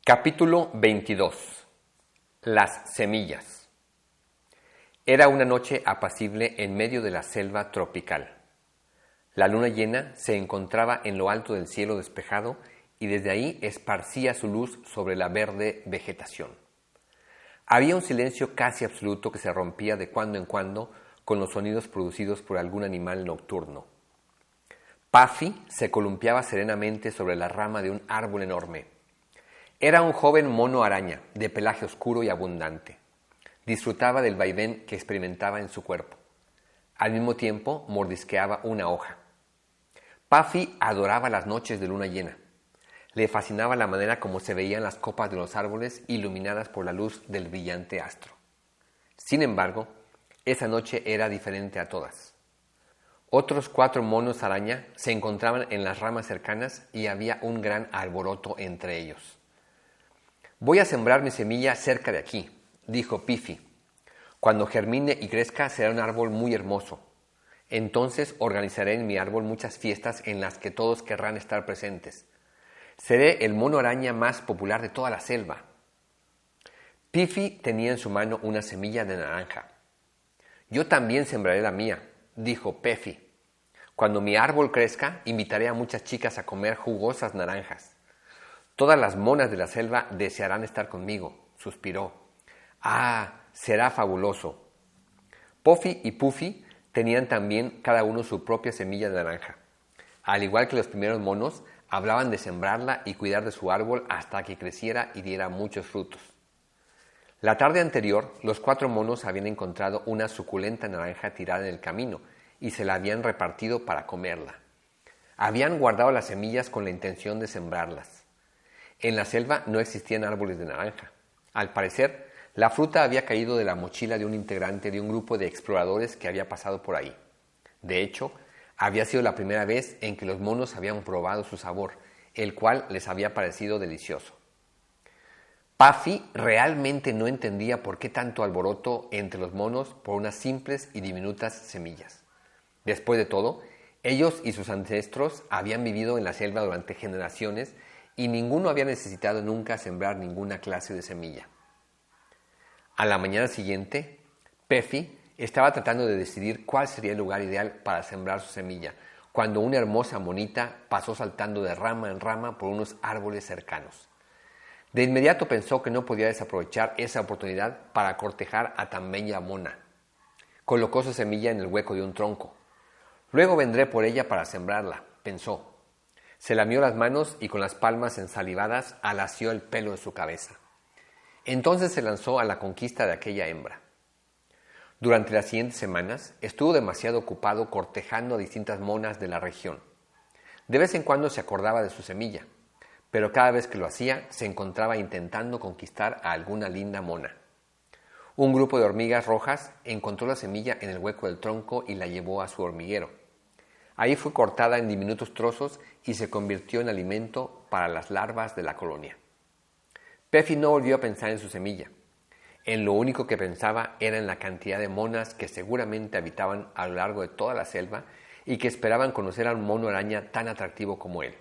Capítulo 22. Las semillas. Era una noche apacible en medio de la selva tropical. La luna llena se encontraba en lo alto del cielo despejado y desde ahí esparcía su luz sobre la verde vegetación. Había un silencio casi absoluto que se rompía de cuando en cuando con los sonidos producidos por algún animal nocturno. Puffy se columpiaba serenamente sobre la rama de un árbol enorme. Era un joven mono araña, de pelaje oscuro y abundante. Disfrutaba del vaivén que experimentaba en su cuerpo. Al mismo tiempo, mordisqueaba una hoja. Puffy adoraba las noches de luna llena. Le fascinaba la manera como se veían las copas de los árboles iluminadas por la luz del brillante astro. Sin embargo, esa noche era diferente a todas. Otros 4 monos araña se encontraban en las ramas cercanas y había un gran alboroto entre ellos. «Voy a sembrar mi semilla cerca de aquí», dijo Puffy. «Cuando germine y crezca será un árbol muy hermoso. Entonces organizaré en mi árbol muchas fiestas en las que todos querrán estar presentes. Seré el mono araña más popular de toda la selva». Puffy tenía en su mano una semilla de naranja. «Yo también sembraré la mía», dijo Puffy. «Cuando mi árbol crezca, invitaré a muchas chicas a comer jugosas naranjas. Todas las monas de la selva desearán estar conmigo», suspiró. «Ah, será fabuloso». Puffy y Puffy tenían también cada uno su propia semilla de naranja. Al igual que los primeros monos, hablaban de sembrarla y cuidar de su árbol hasta que creciera y diera muchos frutos. La tarde anterior, los 4 monos habían encontrado una suculenta naranja tirada en el camino y se la habían repartido para comerla. Habían guardado las semillas con la intención de sembrarlas. En la selva no existían árboles de naranja. Al parecer, la fruta había caído de la mochila de un integrante de un grupo de exploradores que había pasado por ahí. De hecho, había sido la primera vez en que los monos habían probado su sabor, el cual les había parecido delicioso. Puffy realmente no entendía por qué tanto alboroto entre los monos por unas simples y diminutas semillas. Después de todo, ellos y sus ancestros habían vivido en la selva durante generaciones y ninguno había necesitado nunca sembrar ninguna clase de semilla. A la mañana siguiente, Puffy estaba tratando de decidir cuál sería el lugar ideal para sembrar su semilla, cuando una hermosa monita pasó saltando de rama en rama por unos árboles cercanos. De inmediato pensó que no podía desaprovechar esa oportunidad para cortejar a tan bella mona. Colocó su semilla en el hueco de un tronco. «Luego vendré por ella para sembrarla», pensó. Se lamió las manos y con las palmas ensalivadas alació el pelo de su cabeza. Entonces se lanzó a la conquista de aquella hembra. Durante las siguientes semanas estuvo demasiado ocupado cortejando a distintas monas de la región. De vez en cuando se acordaba de su semilla, pero cada vez que lo hacía se encontraba intentando conquistar a alguna linda mona. Un grupo de hormigas rojas encontró la semilla en el hueco del tronco y la llevó a su hormiguero. Ahí fue cortada en diminutos trozos y se convirtió en alimento para las larvas de la colonia. Puffy no volvió a pensar en su semilla. En lo único que pensaba era en la cantidad de monas que seguramente habitaban a lo largo de toda la selva y que esperaban conocer a un mono araña tan atractivo como él.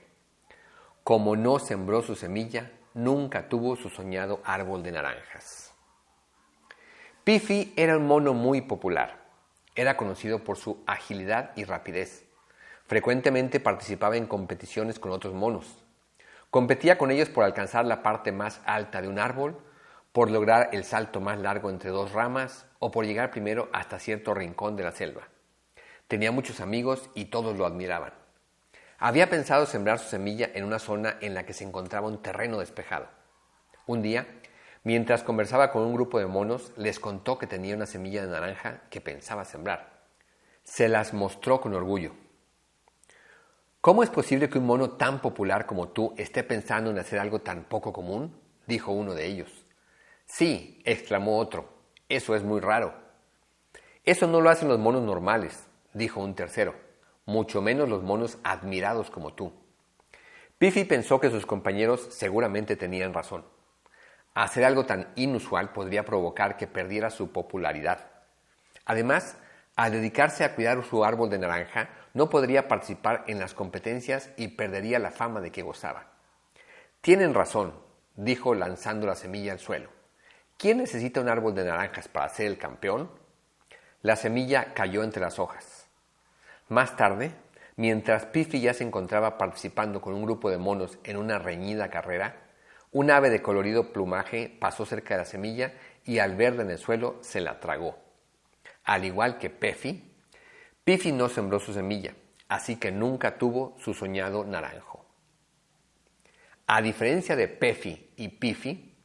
Como no sembró su semilla, nunca tuvo su soñado árbol de naranjas. Puffy era un mono muy popular. Era conocido por su agilidad y rapidez. Frecuentemente participaba en competiciones con otros monos. Competía con ellos por alcanzar la parte más alta de un árbol, por lograr el salto más largo entre 2 ramas o por llegar primero hasta cierto rincón de la selva. Tenía muchos amigos y todos lo admiraban. Había pensado sembrar su semilla en una zona en la que se encontraba un terreno despejado. Un día, mientras conversaba con un grupo de monos, les contó que tenía una semilla de naranja que pensaba sembrar. Se las mostró con orgullo. «¿Cómo es posible que un mono tan popular como tú esté pensando en hacer algo tan poco común?», dijo uno de ellos. «Sí», exclamó otro, «eso es muy raro». «Eso no lo hacen los monos normales», dijo un tercero, «mucho menos los monos admirados como tú». Puffy pensó que sus compañeros seguramente tenían razón. Hacer algo tan inusual podría provocar que perdiera su popularidad. Además, al dedicarse a cuidar su árbol de naranja, no podría participar en las competencias y perdería la fama de que gozaba. «Tienen razón», dijo lanzando la semilla al suelo. ¿Quién necesita un árbol de naranjas para ser el campeón? La semilla cayó entre las hojas. Más tarde, mientras Piffy ya se encontraba participando con un grupo de monos en una reñida carrera, un ave de colorido plumaje pasó cerca de la semilla y al verla en el suelo se la tragó. Al igual que Piffy, Piffy no sembró su semilla, así que nunca tuvo su soñado naranjo. A diferencia de Piffy y Piffy,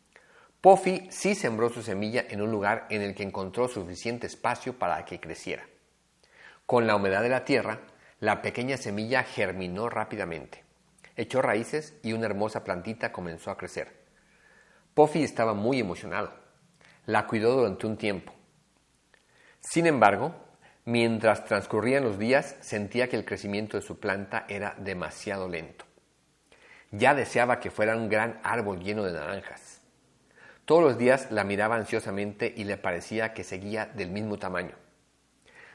Puffy sí sembró su semilla en un lugar en el que encontró suficiente espacio para que creciera. Con la humedad de la tierra, la pequeña semilla germinó rápidamente, echó raíces y una hermosa plantita comenzó a crecer. Puffy estaba muy emocionado. La cuidó durante un tiempo. Sin embargo, mientras transcurrían los días, sentía que el crecimiento de su planta era demasiado lento. Ya deseaba que fuera un gran árbol lleno de naranjas. Todos los días la miraba ansiosamente y le parecía que seguía del mismo tamaño.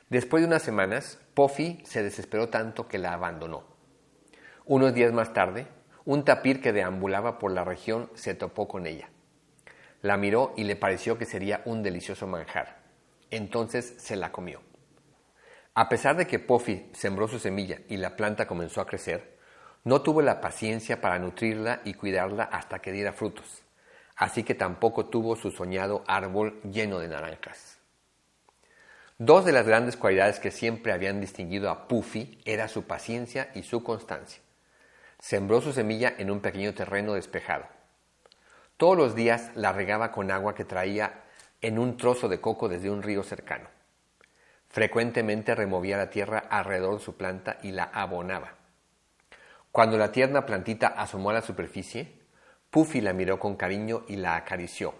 Después de unas semanas, Puffy se desesperó tanto que la abandonó. Unos días más tarde, un tapir que deambulaba por la región se topó con ella. La miró y le pareció que sería un delicioso manjar. Entonces se la comió. A pesar de que Puffy sembró su semilla y la planta comenzó a crecer, no tuvo la paciencia para nutrirla y cuidarla hasta que diera frutos. Así que tampoco tuvo su soñado árbol lleno de naranjas. Dos de las grandes cualidades que siempre habían distinguido a Puffy era su paciencia y su constancia. Sembró su semilla en un pequeño terreno despejado. Todos los días la regaba con agua que traía en un trozo de coco desde un río cercano. Frecuentemente removía la tierra alrededor de su planta y la abonaba. Cuando la tierna plantita asomó a la superficie, Puffy la miró con cariño y la acarició.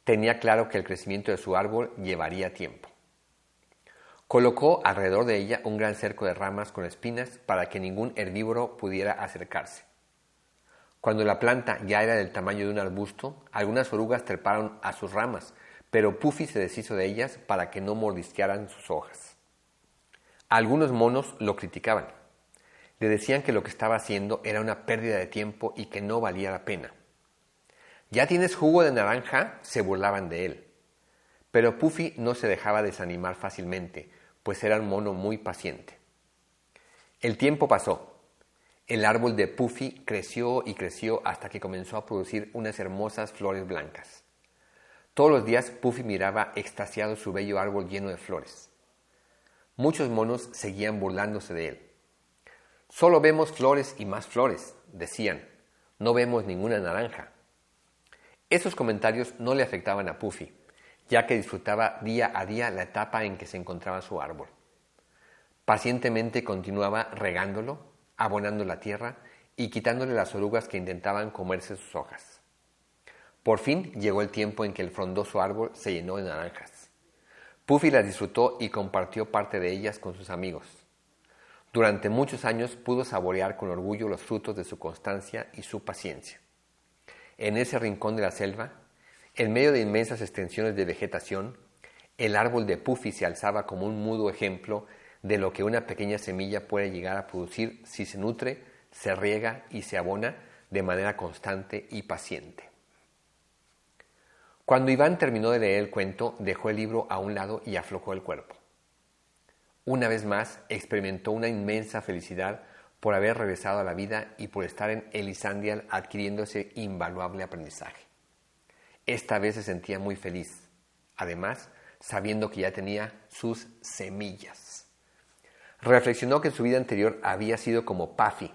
Tenía claro que el crecimiento de su árbol llevaría tiempo. Colocó alrededor de ella un gran cerco de ramas con espinas para que ningún herbívoro pudiera acercarse. Cuando la planta ya era del tamaño de un arbusto, algunas orugas treparon a sus ramas, pero Puffy se deshizo de ellas para que no mordisquearan sus hojas. Algunos monos lo criticaban. Le decían que lo que estaba haciendo era una pérdida de tiempo y que no valía la pena. ¿Ya tienes jugo de naranja?, se burlaban de él. Pero Puffy no se dejaba desanimar fácilmente, pues era un mono muy paciente. El tiempo pasó. El árbol de Puffy creció y creció hasta que comenzó a producir unas hermosas flores blancas. Todos los días Puffy miraba extasiado su bello árbol lleno de flores. Muchos monos seguían burlándose de él. «Solo vemos flores y más flores», decían. «No vemos ninguna naranja». Esos comentarios no le afectaban a Puffy, ya que disfrutaba día a día la etapa en que se encontraba su árbol. Pacientemente continuaba regándolo, abonando la tierra y quitándole las orugas que intentaban comerse sus hojas. Por fin llegó el tiempo en que el frondoso árbol se llenó de naranjas. Puffy las disfrutó y compartió parte de ellas con sus amigos. Durante muchos años pudo saborear con orgullo los frutos de su constancia y su paciencia. En ese rincón de la selva, en medio de inmensas extensiones de vegetación, el árbol de Puffy se alzaba como un mudo ejemplo de lo que una pequeña semilla puede llegar a producir si se nutre, se riega y se abona de manera constante y paciente. Cuando Iván terminó de leer el cuento, dejó el libro a un lado y aflojó el cuerpo. Una vez más experimentó una inmensa felicidad por haber regresado a la vida y por estar en Elisandial adquiriendo ese invaluable aprendizaje. Esta vez se sentía muy feliz, además sabiendo que ya tenía sus semillas. Reflexionó que su vida anterior había sido como Puffy.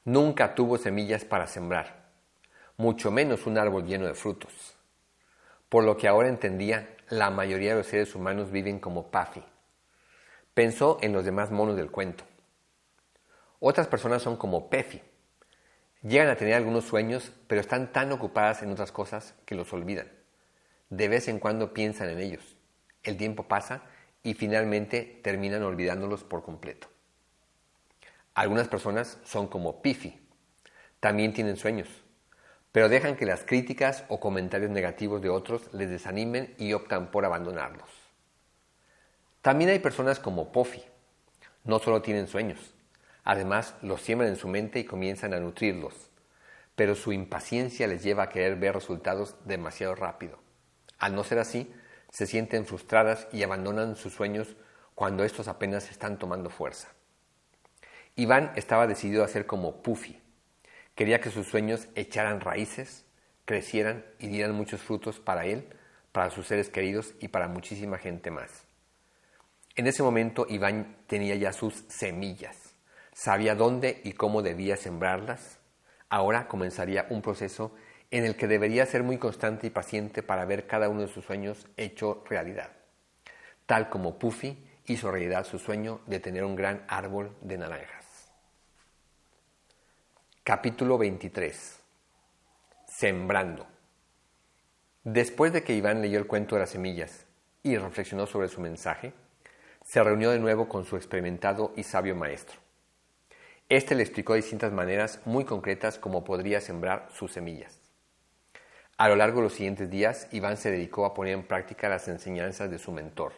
Nunca tuvo semillas para sembrar, mucho menos un árbol lleno de frutos. Por lo que ahora entendía, la mayoría de los seres humanos viven como Puffy. Pensó en los demás monos del cuento. Otras personas son como Puffy. Llegan a tener algunos sueños, pero están tan ocupadas en otras cosas que los olvidan. De vez en cuando piensan en ellos. El tiempo pasa y finalmente terminan olvidándolos por completo. Algunas personas son como Puffy. También tienen sueños, pero dejan que las críticas o comentarios negativos de otros les desanimen y optan por abandonarlos. También hay personas como Puffy. No solo tienen sueños, además los siembran en su mente y comienzan a nutrirlos. pero su impaciencia les lleva a querer ver resultados demasiado rápido. Al no ser así, se sienten frustradas y abandonan sus sueños cuando estos apenas están tomando fuerza. Iván estaba decidido a ser como Puffy. Quería que sus sueños echaran raíces, crecieran y dieran muchos frutos para él, para sus seres queridos y para muchísima gente más. En ese momento Iván tenía ya sus semillas. Sabía dónde y cómo debía sembrarlas. Ahora comenzaría un proceso en el que debería ser muy constante y paciente para ver cada uno de sus sueños hecho realidad. Tal como Puffy hizo realidad su sueño de tener un gran árbol de naranjas. Capítulo 23. Sembrando. Después de que Iván leyó el cuento de las semillas y reflexionó sobre su mensaje, se reunió de nuevo con su experimentado y sabio maestro. Este le explicó de distintas maneras muy concretas cómo podría sembrar sus semillas. A lo largo de los siguientes días, Iván se dedicó a poner en práctica las enseñanzas de su mentor.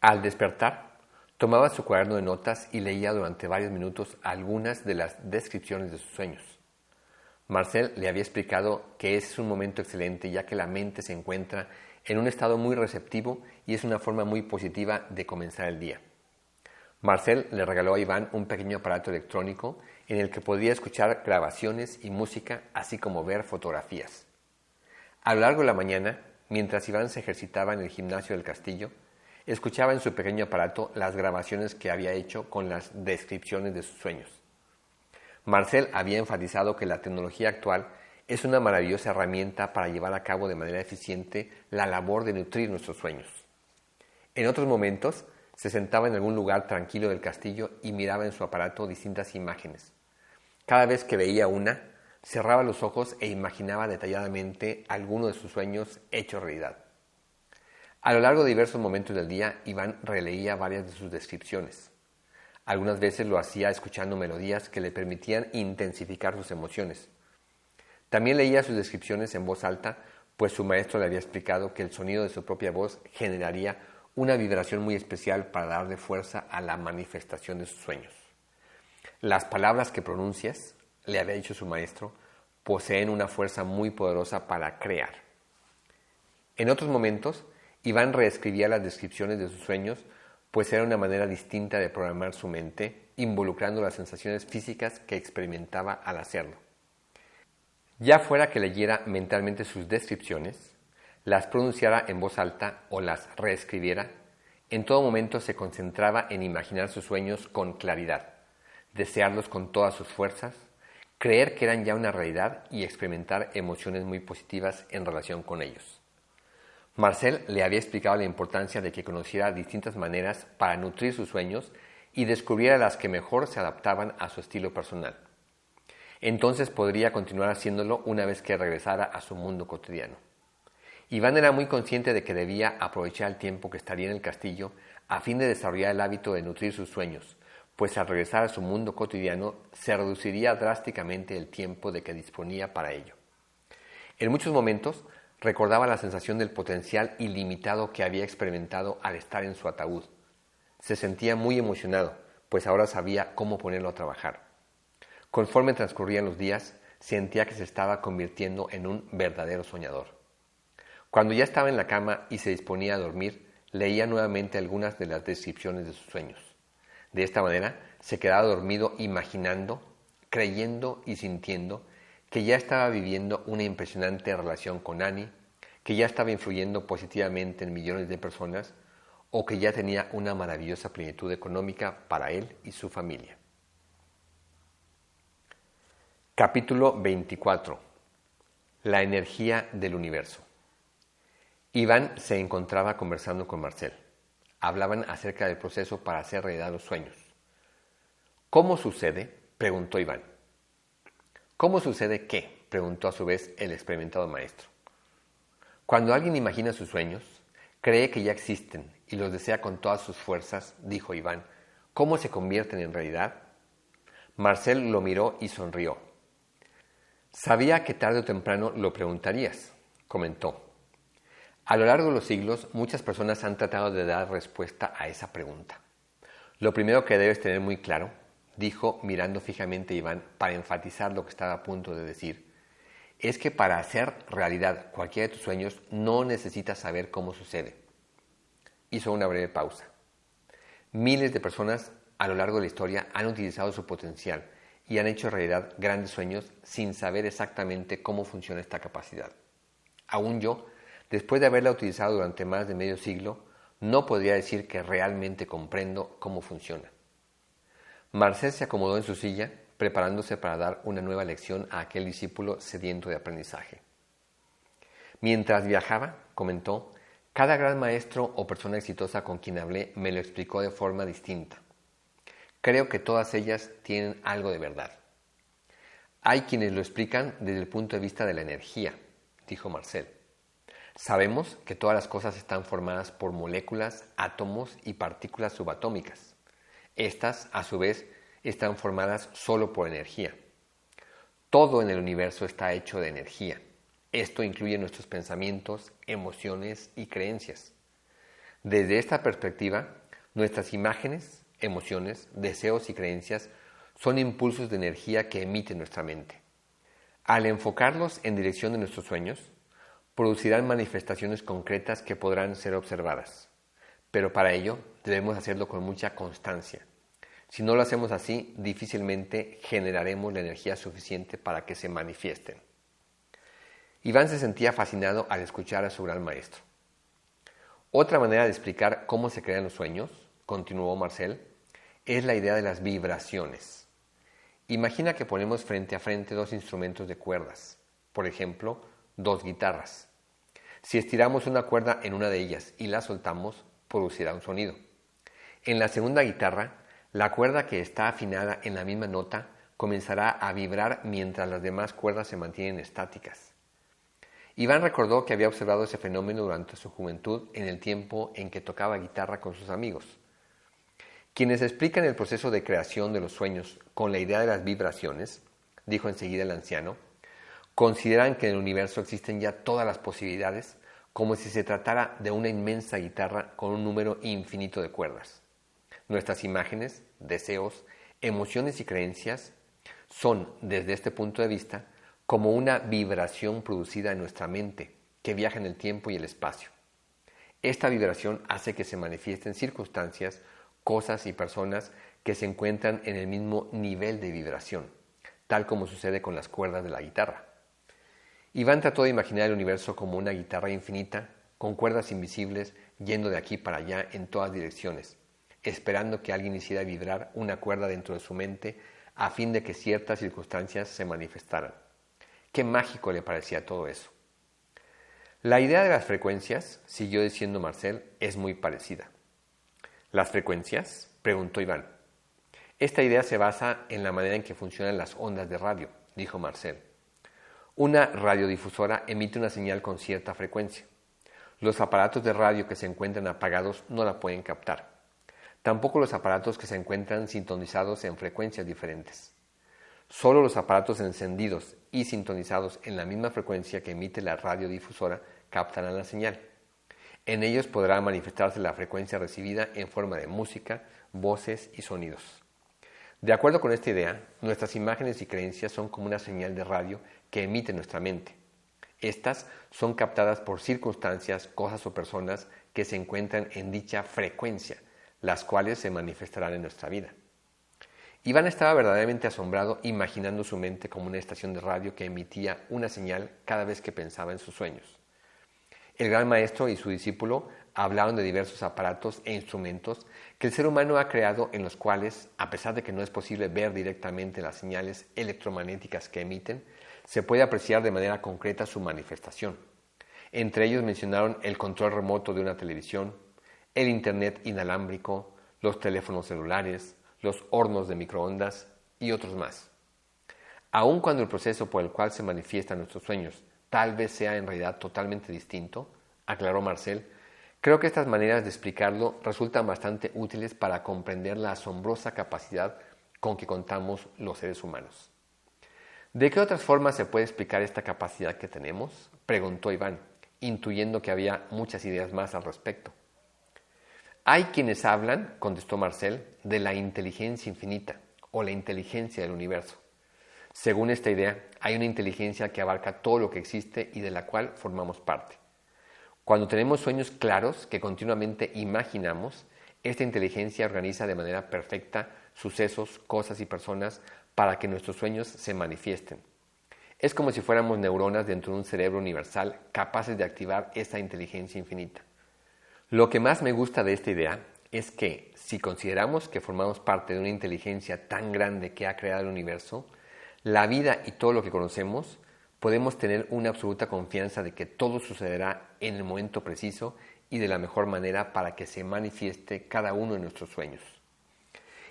Al despertar, tomaba su cuaderno de notas y leía durante varios minutos algunas de las descripciones de sus sueños. Marcel le había explicado que ese es un momento excelente ya que la mente se encuentra en un estado muy receptivo y es una forma muy positiva de comenzar el día. Marcel le regaló a Iván un pequeño aparato electrónico en el que podía escuchar grabaciones y música, así como ver fotografías. A lo largo de la mañana, mientras Iván se ejercitaba en el gimnasio del castillo, escuchaba en su pequeño aparato las grabaciones que había hecho con las descripciones de sus sueños. Marcel había enfatizado que la tecnología actual es una maravillosa herramienta para llevar a cabo de manera eficiente la labor de nutrir nuestros sueños. En otros momentos, se sentaba en algún lugar tranquilo del castillo y miraba en su aparato distintas imágenes. Cada vez que veía una, cerraba los ojos e imaginaba detalladamente alguno de sus sueños hecho realidad. A lo largo de diversos momentos del día, Iván releía varias de sus descripciones. Algunas veces lo hacía escuchando melodías que le permitían intensificar sus emociones. También leía sus descripciones en voz alta, pues su maestro le había explicado que el sonido de su propia voz generaría una vibración muy especial para darle fuerza a la manifestación de sus sueños. Las palabras que pronuncias, le había dicho su maestro, poseen una fuerza muy poderosa para crear. En otros momentos, Iván reescribía las descripciones de sus sueños, pues era una manera distinta de programar su mente, involucrando las sensaciones físicas que experimentaba al hacerlo. Ya fuera que leyera mentalmente sus descripciones, las pronunciara en voz alta o las reescribiera, en todo momento se concentraba en imaginar sus sueños con claridad, desearlos con todas sus fuerzas, creer que eran ya una realidad y experimentar emociones muy positivas en relación con ellos. Marcel le había explicado la importancia de que conociera distintas maneras para nutrir sus sueños y descubriera las que mejor se adaptaban a su estilo personal. Entonces podría continuar haciéndolo una vez que regresara a su mundo cotidiano. Iván era muy consciente de que debía aprovechar el tiempo que estaría en el castillo a fin de desarrollar el hábito de nutrir sus sueños, pues al regresar a su mundo cotidiano se reduciría drásticamente el tiempo de que disponía para ello. En muchos momentos recordaba la sensación del potencial ilimitado que había experimentado al estar en su ataúd. Se sentía muy emocionado, pues ahora sabía cómo ponerlo a trabajar. Conforme transcurrían los días, sentía que se estaba convirtiendo en un verdadero soñador. Cuando ya estaba en la cama y se disponía a dormir, leía nuevamente algunas de las descripciones de sus sueños. De esta manera, se quedaba dormido imaginando, creyendo y sintiendo que ya estaba viviendo una impresionante relación con Annie, que ya estaba influyendo positivamente en millones de personas o que ya tenía una maravillosa plenitud económica para él y su familia. Capítulo 24. La energía del universo. Iván se encontraba conversando con Marcel. Hablaban acerca del proceso para hacer realidad los sueños. ¿Cómo sucede?, preguntó Iván. ¿Cómo sucede qué?, preguntó a su vez el experimentado maestro. Cuando alguien imagina sus sueños, cree que ya existen y los desea con todas sus fuerzas, dijo Iván. ¿Cómo se convierten en realidad? Marcel lo miró y sonrió. Sabía que tarde o temprano lo preguntarías, comentó. A lo largo de los siglos, muchas personas han tratado de dar respuesta a esa pregunta. Lo primero que debes tener muy claro, dijo mirando fijamente a Iván para enfatizar lo que estaba a punto de decir, es que para hacer realidad cualquiera de tus sueños no necesitas saber cómo sucede. Hizo una breve pausa. Miles de personas a lo largo de la historia han utilizado su potencial y han hecho realidad grandes sueños sin saber exactamente cómo funciona esta capacidad. Aún yo, después de haberla utilizado durante más de medio siglo, no podría decir que realmente comprendo cómo funciona. Marcel se acomodó en su silla, preparándose para dar una nueva lección a aquel discípulo sediento de aprendizaje. Mientras viajaba, comentó, cada gran maestro o persona exitosa con quien hablé me lo explicó de forma distinta. Creo que todas ellas tienen algo de verdad. Hay quienes lo explican desde el punto de vista de la energía, dijo Marcel. Sabemos que todas las cosas están formadas por moléculas, átomos y partículas subatómicas. Estas, a su vez, están formadas solo por energía. Todo en el universo está hecho de energía. Esto incluye nuestros pensamientos, emociones y creencias. Desde esta perspectiva, nuestras imágenes, emociones, deseos y creencias son impulsos de energía que emite nuestra mente. Al enfocarlos en dirección de nuestros sueños, producirán manifestaciones concretas que podrán ser observadas. Pero para ello debemos hacerlo con mucha constancia. Si no lo hacemos así, difícilmente generaremos la energía suficiente para que se manifiesten. Iván se sentía fascinado al escuchar a su gran maestro. Otra manera de explicar cómo se crean los sueños, continuó Marcel, es la idea de las vibraciones. Imagina que ponemos frente a frente dos instrumentos de cuerdas, por ejemplo, dos guitarras. Si estiramos una cuerda en una de ellas y la soltamos, producirá un sonido. En la segunda guitarra, la cuerda que está afinada en la misma nota comenzará a vibrar mientras las demás cuerdas se mantienen estáticas. Iván recordó que había observado ese fenómeno durante su juventud en el tiempo en que tocaba guitarra con sus amigos. Quienes explican el proceso de creación de los sueños con la idea de las vibraciones, dijo enseguida el anciano, consideran que en el universo existen ya todas las posibilidades, como si se tratara de una inmensa guitarra con un número infinito de cuerdas. Nuestras imágenes, deseos, emociones y creencias son, desde este punto de vista, como una vibración producida en nuestra mente que viaja en el tiempo y el espacio. Esta vibración hace que se manifiesten circunstancias, cosas y personas que se encuentran en el mismo nivel de vibración, tal como sucede con las cuerdas de la guitarra. Iván trató de imaginar el universo como una guitarra infinita, con cuerdas invisibles yendo de aquí para allá en todas direcciones, esperando que alguien hiciera vibrar una cuerda dentro de su mente a fin de que ciertas circunstancias se manifestaran. Qué mágico le parecía todo eso. La idea de las frecuencias, siguió diciendo Marcel, es muy parecida. ¿Las frecuencias?, preguntó Iván. Esta idea se basa en la manera en que funcionan las ondas de radio, dijo Marcel. Una radiodifusora emite una señal con cierta frecuencia. Los aparatos de radio que se encuentran apagados no la pueden captar. Tampoco los aparatos que se encuentran sintonizados en frecuencias diferentes. Solo los aparatos encendidos y sintonizados en la misma frecuencia que emite la radiodifusora captarán la señal. En ellos podrá manifestarse la frecuencia recibida en forma de música, voces y sonidos. De acuerdo con esta idea, nuestras imágenes y creencias son como una señal de radio que emite nuestra mente. Estas son captadas por circunstancias, cosas o personas que se encuentran en dicha frecuencia, las cuales se manifestarán en nuestra vida. Iván estaba verdaderamente asombrado imaginando su mente como una estación de radio que emitía una señal cada vez que pensaba en sus sueños. El gran maestro y su discípulo hablaron de diversos aparatos e instrumentos que el ser humano ha creado en los cuales, a pesar de que no es posible ver directamente las señales electromagnéticas que emiten, se puede apreciar de manera concreta su manifestación. Entre ellos mencionaron el control remoto de una televisión, el internet inalámbrico, los teléfonos celulares, los hornos de microondas y otros más. Aun cuando el proceso por el cual se manifiestan nuestros sueños tal vez sea en realidad totalmente distinto, aclaró Marcel, creo que estas maneras de explicarlo resultan bastante útiles para comprender la asombrosa capacidad con que contamos los seres humanos. ¿De qué otras formas se puede explicar esta capacidad que tenemos?, preguntó Iván, intuyendo que había muchas ideas más al respecto. Hay quienes hablan, contestó Marcel, de la inteligencia infinita o la inteligencia del universo. Según esta idea, hay una inteligencia que abarca todo lo que existe y de la cual formamos parte. Cuando tenemos sueños claros que continuamente imaginamos, esta inteligencia organiza de manera perfecta sucesos, cosas y personas para que nuestros sueños se manifiesten. Es como si fuéramos neuronas dentro de un cerebro universal capaces de activar esta inteligencia infinita. Lo que más me gusta de esta idea es que, si consideramos que formamos parte de una inteligencia tan grande que ha creado el universo, la vida y todo lo que conocemos, podemos tener una absoluta confianza de que todo sucederá en el momento preciso y de la mejor manera para que se manifieste cada uno de nuestros sueños.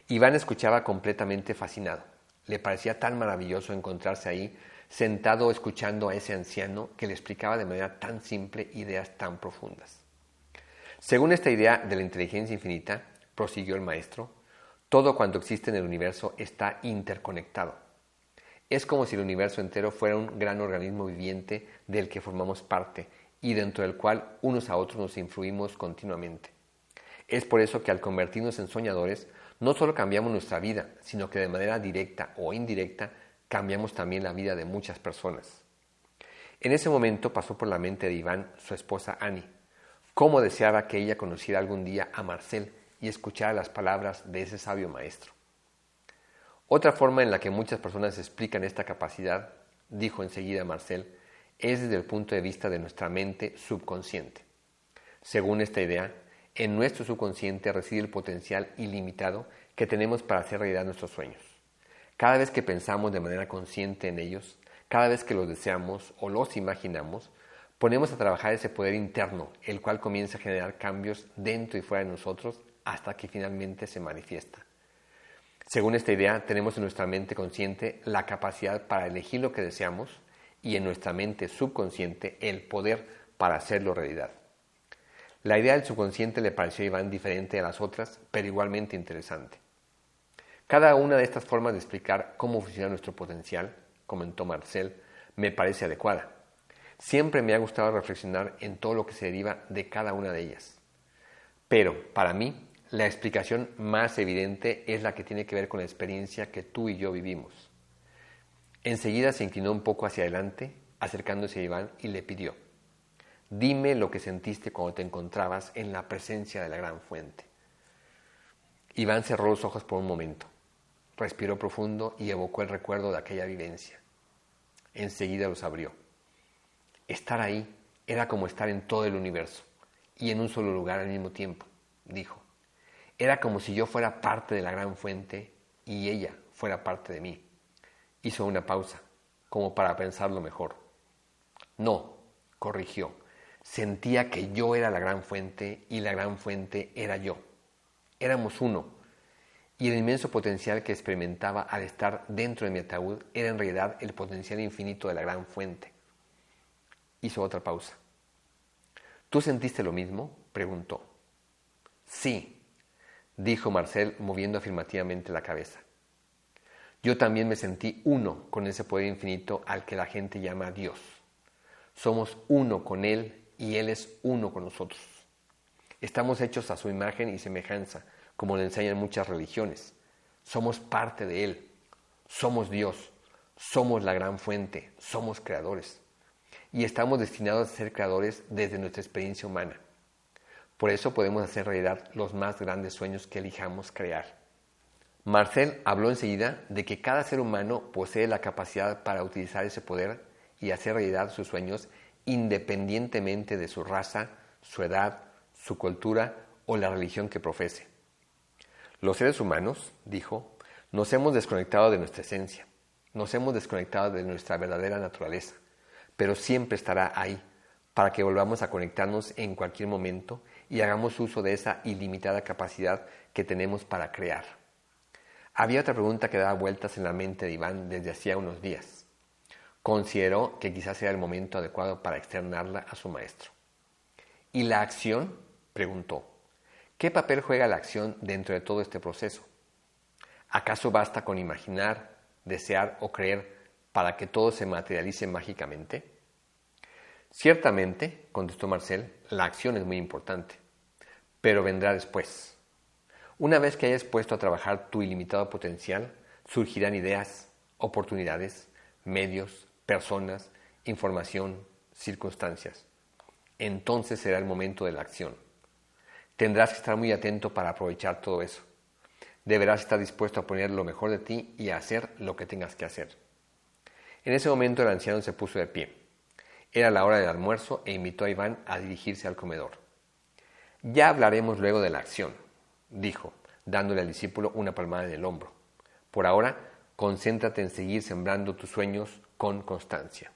Iván escuchaba completamente fascinado. Le parecía tan maravilloso encontrarse ahí, sentado escuchando a ese anciano que le explicaba de manera tan simple ideas tan profundas. Según esta idea de la inteligencia infinita, prosiguió el maestro, todo cuanto existe en el universo está interconectado. Es como si el universo entero fuera un gran organismo viviente del que formamos parte y dentro del cual unos a otros nos influimos continuamente. Es por eso que al convertirnos en soñadores, no solo cambiamos nuestra vida, sino que de manera directa o indirecta cambiamos también la vida de muchas personas. En ese momento pasó por la mente de Iván su esposa Annie. Cómo deseaba que ella conociera algún día a Marcel y escuchara las palabras de ese sabio maestro. Otra forma en la que muchas personas explican esta capacidad, dijo enseguida Marcel, es desde el punto de vista de nuestra mente subconsciente. Según esta idea, en nuestro subconsciente reside el potencial ilimitado que tenemos para hacer realidad nuestros sueños. Cada vez que pensamos de manera consciente en ellos, cada vez que los deseamos o los imaginamos, ponemos a trabajar ese poder interno, el cual comienza a generar cambios dentro y fuera de nosotros hasta que finalmente se manifiesta. Según esta idea, tenemos en nuestra mente consciente la capacidad para elegir lo que deseamos y en nuestra mente subconsciente el poder para hacerlo realidad. La idea del subconsciente le pareció a Iván diferente a las otras, pero igualmente interesante. Cada una de estas formas de explicar cómo funciona nuestro potencial, comentó Marcel, me parece adecuada. Siempre me ha gustado reflexionar en todo lo que se deriva de cada una de ellas. Pero, para mí, la explicación más evidente es la que tiene que ver con la experiencia que tú y yo vivimos. Enseguida se inclinó un poco hacia adelante, acercándose a Iván y le pidió: dime lo que sentiste cuando te encontrabas en la presencia de la gran fuente. Iván cerró los ojos por un momento, respiró profundo y evocó el recuerdo de aquella vivencia. Enseguida los abrió. Estar ahí era como estar en todo el universo y en un solo lugar al mismo tiempo, dijo. Era como si yo fuera parte de la gran fuente y ella fuera parte de mí. Hizo una pausa, como para pensarlo mejor. No, corrigió. Sentía que yo era la gran fuente y la gran fuente era yo. Éramos uno. Y el inmenso potencial que experimentaba al estar dentro de mi ataúd era en realidad el potencial infinito de la gran fuente. Hizo otra pausa. ¿Tú sentiste lo mismo?, preguntó. Sí, dijo Marcel moviendo afirmativamente la cabeza. Yo también me sentí uno con ese poder infinito al que la gente llama Dios. Somos uno con Él y Él es uno con nosotros. Estamos hechos a su imagen y semejanza, como le enseñan muchas religiones. Somos parte de Él. Somos Dios. Somos la gran fuente. Somos creadores. Y estamos destinados a ser creadores desde nuestra experiencia humana. Por eso podemos hacer realidad los más grandes sueños que elijamos crear. Marcel habló enseguida de que cada ser humano posee la capacidad para utilizar ese poder y hacer realidad sus sueños independientemente de su raza, su edad, su cultura o la religión que profese. Los seres humanos, dijo, nos hemos desconectado de nuestra esencia, nos hemos desconectado de nuestra verdadera naturaleza, pero siempre estará ahí para que volvamos a conectarnos en cualquier momento y hagamos uso de esa ilimitada capacidad que tenemos para crear. Había otra pregunta que daba vueltas en la mente de Iván desde hacía unos días. Consideró que quizás era el momento adecuado para externarla a su maestro. ¿Y la acción?, preguntó. ¿Qué papel juega la acción dentro de todo este proceso? ¿Acaso basta con imaginar, desear o creer para que todo se materialice mágicamente? Ciertamente, contestó Marcel, la acción es muy importante, pero vendrá después. Una vez que hayas puesto a trabajar tu ilimitado potencial, surgirán ideas, oportunidades, medios, personas, información, circunstancias. Entonces será el momento de la acción. Tendrás que estar muy atento para aprovechar todo eso. Deberás estar dispuesto a poner lo mejor de ti y a hacer lo que tengas que hacer. En ese momento el anciano se puso de pie. Era la hora del almuerzo e invitó a Iván a dirigirse al comedor. Ya hablaremos luego de la acción, dijo, dándole al discípulo una palmada en el hombro. Por ahora, concéntrate en seguir sembrando tus sueños con constancia.